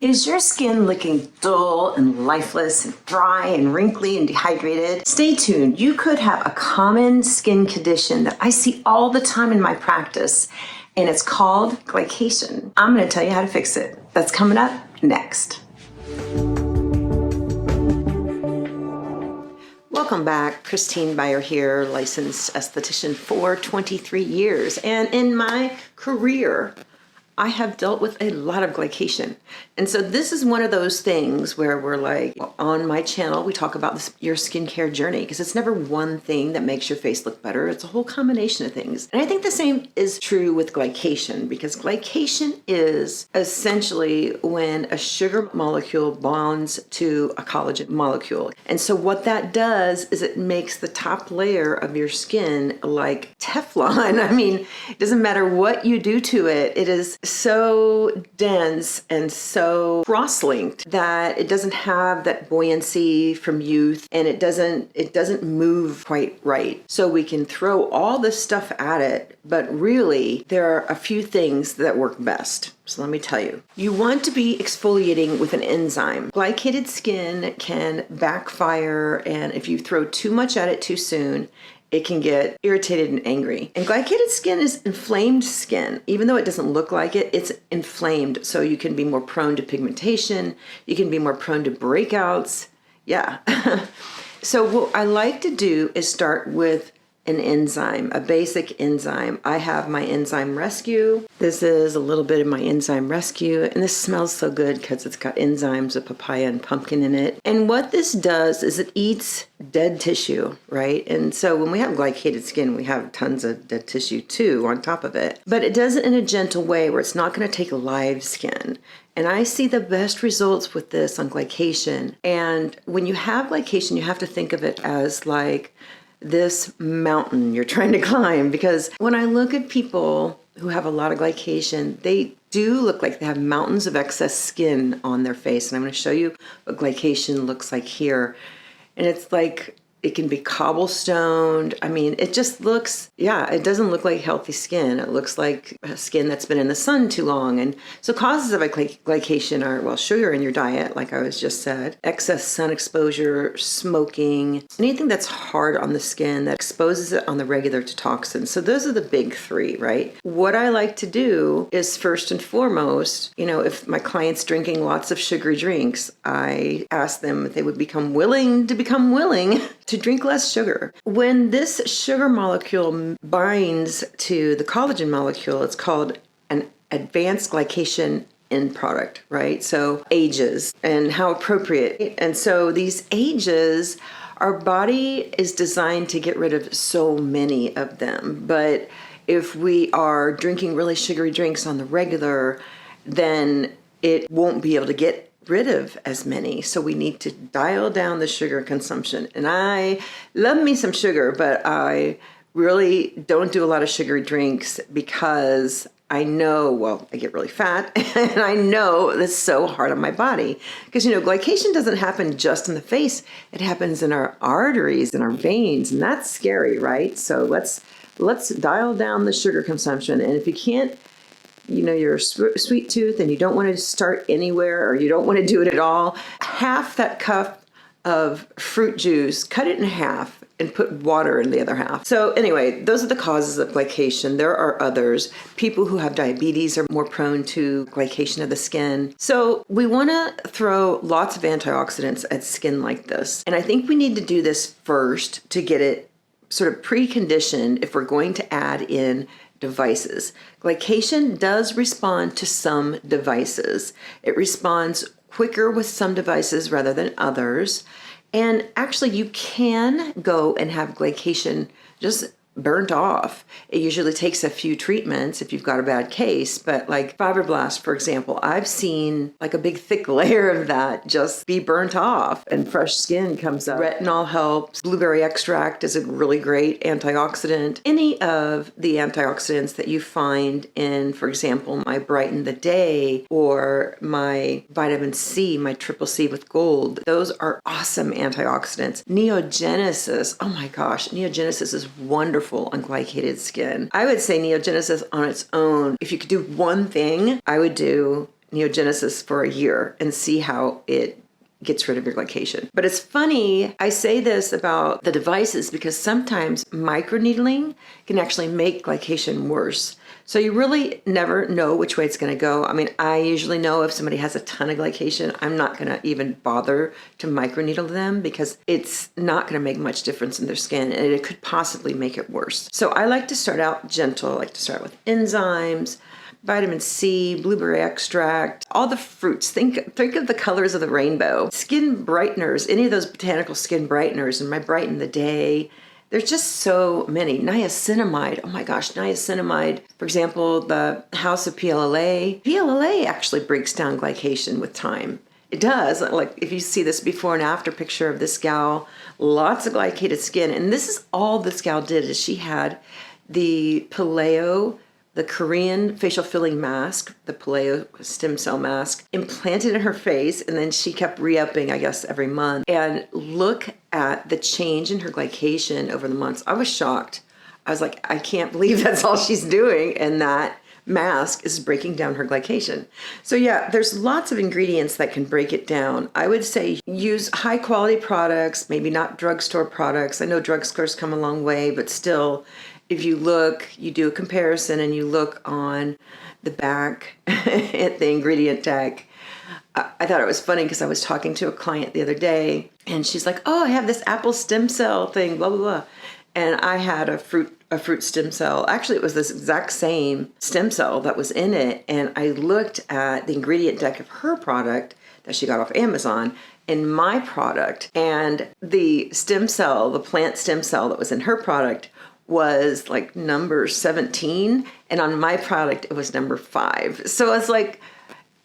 Is your skin looking dull and lifeless and dry and wrinkly and dehydrated? Stay tuned. You could have a common skin condition that I see all the time in my practice, and it's called glycation. I'm going to tell you how to fix it. That's coming up next. Welcome back. Christine Bayer here, licensed esthetician for 23 years. And in my career, I have dealt with a lot of glycation. And so this is one of those things where we're like, on my channel, we talk about your skincare journey, because it's never one thing that makes your face look better. It's a whole combination of things. And I think the same is true with glycation, because glycation is essentially when a sugar molecule bonds to a collagen molecule. And so what that does is it makes the top layer of your skin like Teflon. I mean, it doesn't matter what you do to it. It is so dense and so cross-linked that it doesn't have that buoyancy from youth, and it doesn't move quite right. So we can throw all this stuff at it, but really there are a few things that work best. So let me tell you. You want to be exfoliating with an enzyme. Glycated skin can backfire, and if you throw too much at it too soon, it can get irritated and angry. And glycated skin is inflamed skin. Even though it doesn't look like it, it's inflamed. So you can be more prone to pigmentation. You can be more prone to breakouts. Yeah. So what I like to do is start with an enzyme, a basic enzyme. I have my Enzyme Rescue. This is a little bit of my Enzyme Rescue, and this smells so good because it's got enzymes of papaya and pumpkin in it. And what this does is it eats dead tissue, right? And so when we have glycated skin, we have tons of dead tissue too on top of it. But it does it in a gentle way where it's not going to take live skin. And I see the best results with this on glycation. And when you have glycation, you have to think of it as like this mountain you're trying to climb, because when I look at people who have a lot of glycation, they do look like they have mountains of excess skin on their face. And I'm going to show you what glycation looks like here. And it's like, it can be cobblestoned. I mean, it just looks, it doesn't look like healthy skin. It looks like skin that's been in the sun too long. And so causes of glycation are, well, sugar in your diet, like I was just said, excess sun exposure, smoking, anything that's hard on the skin that exposes it on the regular to toxins. So those are the big three, right? What I like to do is first and foremost, if my client's drinking lots of sugary drinks, I ask them if they would become willing to drink less sugar. When this sugar molecule binds to the collagen molecule, it's called an advanced glycation end product, right? So ages and how appropriate. And so these ages, our body is designed to get rid of so many of them. But if we are drinking really sugary drinks on the regular, then it won't be able to get rid of as many. So we need to dial down the sugar consumption. And I love me some sugar, but I really don't do a lot of sugary drinks because I know, I get really fat, and I know that's so hard on my body. Because, glycation doesn't happen just in the face. It happens in our arteries and our veins, and that's scary, right? So let's dial down the sugar consumption. And if you can't, you're a sweet tooth and you don't want to start anywhere, or you don't want to do it at all, half that cup of fruit juice, cut it in half and put water in the other half. So anyway, those are the causes of glycation. There are others. People who have diabetes are more prone to glycation of the skin. So we want to throw lots of antioxidants at skin like this. And I think we need to do this first to get it sort of preconditioned if we're going to add in devices. Glycation does respond to some devices. It responds quicker with some devices rather than others. And actually, you can go and have glycation just burnt off. It usually takes a few treatments if you've got a bad case, but like fibroblast, for example, I've seen like a big thick layer of that just be burnt off and fresh skin comes up. Retinol helps. Blueberry extract is a really great antioxidant. Any of the antioxidants that you find in, for example, my Brighten the Day or my vitamin C, my triple C with gold, those are awesome antioxidants. NeoGenesis, oh my gosh, NeoGenesis is wonderful on glycated skin. I would say NeoGenesis on its own, if you could do one thing, I would do NeoGenesis for a year and see how it gets rid of your glycation. But it's funny, I say this about the devices because sometimes microneedling can actually make glycation worse. So you really never know which way it's going to go. I mean, I usually know if somebody has a ton of glycation, I'm not going to even bother to microneedle them because it's not going to make much difference in their skin and it could possibly make it worse. So I like to start out gentle. I like to start with enzymes, vitamin C, blueberry extract, all the fruits. Think of the colors of the rainbow. Skin brighteners, any of those botanical skin brighteners, and my Brighten the Day. There's just so many. Niacinamide, oh my gosh, niacinamide. For example, the House of PLLA. PLLA actually breaks down glycation with time. It does. Like if you see this before and after picture of this gal, lots of glycated skin. And this is all this gal did is she had the the Korean facial filling mask, the paleo stem cell mask, implanted in her face, and then she kept re-upping, I guess, every month. And look at the change in her glycation over the months. I was shocked. I was like, I can't believe that's all she's doing, and that mask is breaking down her glycation. So yeah, there's lots of ingredients that can break it down. I would say use high quality products, maybe not drugstore products. I know drugstores come a long way, but still, if you look, you do a comparison and you look on the back at the ingredient tag. I thought it was funny because I was talking to a client the other day and she's like, oh, I have this apple stem cell thing, blah, blah, blah. And I had a fruit stem cell. Actually, it was this exact same stem cell that was in it. And I looked at the ingredient deck of her product that she got off Amazon and my product. And the stem cell, the plant stem cell that was in her product was like number 17, and on my product it was number 5. So it's like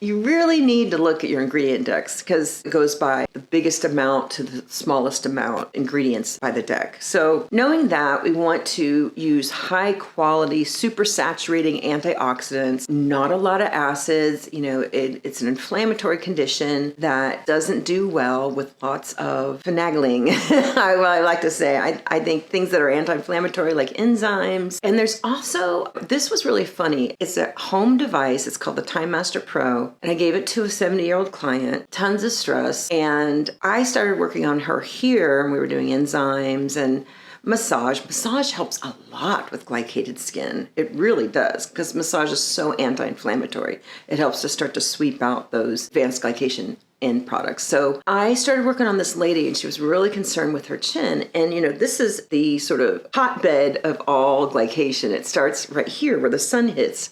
you really need to look at your ingredient decks because it goes by the biggest amount to the smallest amount ingredients by the deck. So knowing that, we want to use high quality, super saturating antioxidants, not a lot of acids. You know, it's an inflammatory condition that doesn't do well with lots of finagling. I like to say, I think things that are anti-inflammatory like enzymes. And there's also, this was really funny. It's a home device. It's called the Master Pro. And I gave it to a 70-year-old client, tons of stress. And I started working on her here, and we were doing enzymes and massage. Massage helps a lot with glycated skin. It really does, because massage is so anti-inflammatory. It helps to start to sweep out those advanced glycation end products. So I started working on this lady, and she was really concerned with her chin. And, you know, this is the sort of hotbed of all glycation. It starts right here where the sun hits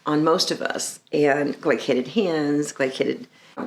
on most of us, and glycated hands,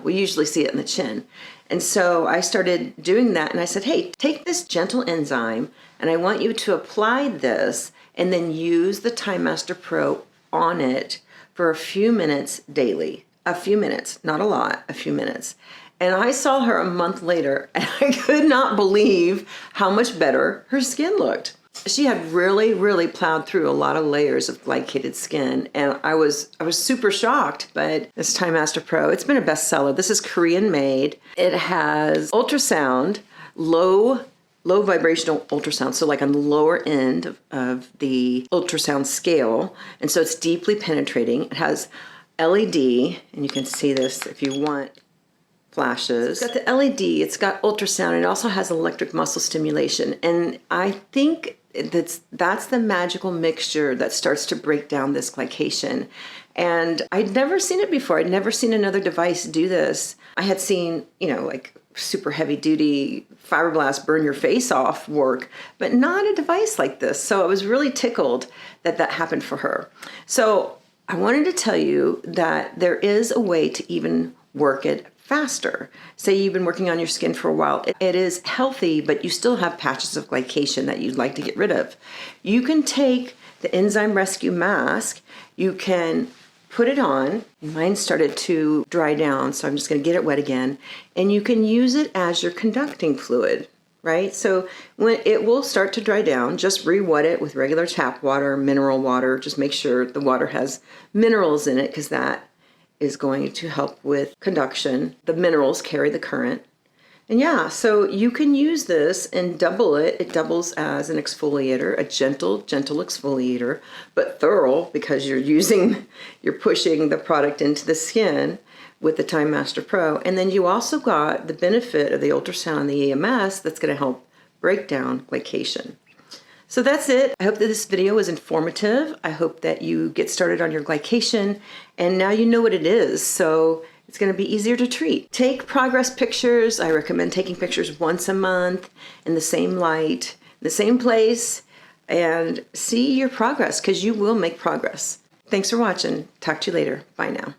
we usually see it in the chin. And so I started doing that, and I said, hey, take this gentle enzyme, and I want you to apply this and then use the Master Pro on it for a few minutes daily. A few minutes, not a lot, a few minutes. And I saw her a month later, and I could not believe how much better her skin looked. She had really, really plowed through a lot of layers of glycated skin, and I was super shocked. But this Master Pro, it's been a bestseller. This is Korean made. It has ultrasound, low vibrational ultrasound, so like on the lower end of the ultrasound scale, and so it's deeply penetrating. It has LED, and you can see this if you want. Flashes. It's got the LED, it's got ultrasound, it also has electric muscle stimulation. And I think that's the magical mixture that starts to break down this glycation. And I'd never seen it before. I'd never seen another device do this. I had seen, you know, like super heavy duty fibroblast burn your face off work, but not a device like this. So I was really tickled that that happened for her. So I wanted to tell you that there is a way to even work it faster. Say you've been working on your skin for a while. It is healthy, but you still have patches of glycation that you'd like to get rid of. You can take the Enzyme Rescue Mask, you can put it on. Mine started to dry down, so I'm just going to get it wet again. And you can use it as your conducting fluid, right? So when it will start to dry down, just re-wet it with regular tap water, mineral water. Just make sure the water has minerals in it, because that is going to help with conduction. The minerals carry the current. And yeah, so you can use this and double it. It doubles as an exfoliator, a gentle exfoliator, but thorough because you're pushing the product into the skin with the Time Master Pro. And then you also got the benefit of the ultrasound and the EMS that's going to help break down glycation. So that's it. I hope that this video was informative. I hope that you get started on your glycation and now you know what it is. So it's going to be easier to treat. Take progress pictures. I recommend taking pictures once a month in the same light, in the same place, and see your progress because you will make progress. Thanks for watching. Talk to you later. Bye now.